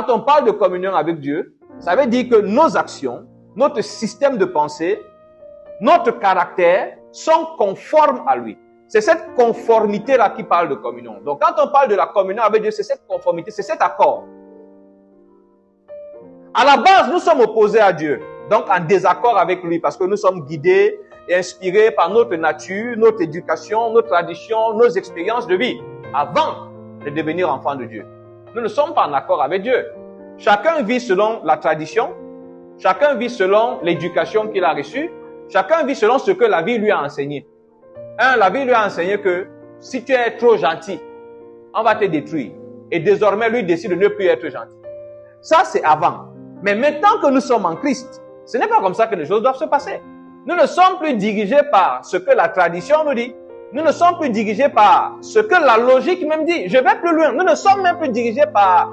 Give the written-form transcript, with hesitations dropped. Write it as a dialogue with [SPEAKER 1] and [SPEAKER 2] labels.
[SPEAKER 1] Quand on parle de communion avec Dieu, ça veut dire que nos actions, notre système de pensée, notre caractère sont conformes à lui. C'est cette conformité-là qui parle de communion. Donc, quand on parle de la communion avec Dieu, c'est cette conformité, c'est cet accord. À la base, nous sommes opposés à Dieu, donc en désaccord avec lui, parce que nous sommes guidés et inspirés par notre nature, notre éducation, nos traditions, nos expériences de vie, avant de devenir enfants de Dieu. Nous ne sommes pas en accord avec Dieu. Chacun vit selon la tradition, chacun vit selon l'éducation qu'il a reçue, chacun vit selon ce que la vie lui a enseigné. La vie lui a enseigné que si tu es trop gentil, on va te détruire. Et désormais, lui décide de ne plus être gentil. Ça, c'est avant. Mais maintenant que nous sommes en Christ, ce n'est pas comme ça que les choses doivent se passer. Nous ne sommes plus dirigés par ce que la tradition nous dit. Nous ne sommes plus dirigés par ce que la logique même dit. Je vais plus loin. Nous ne sommes même plus dirigés par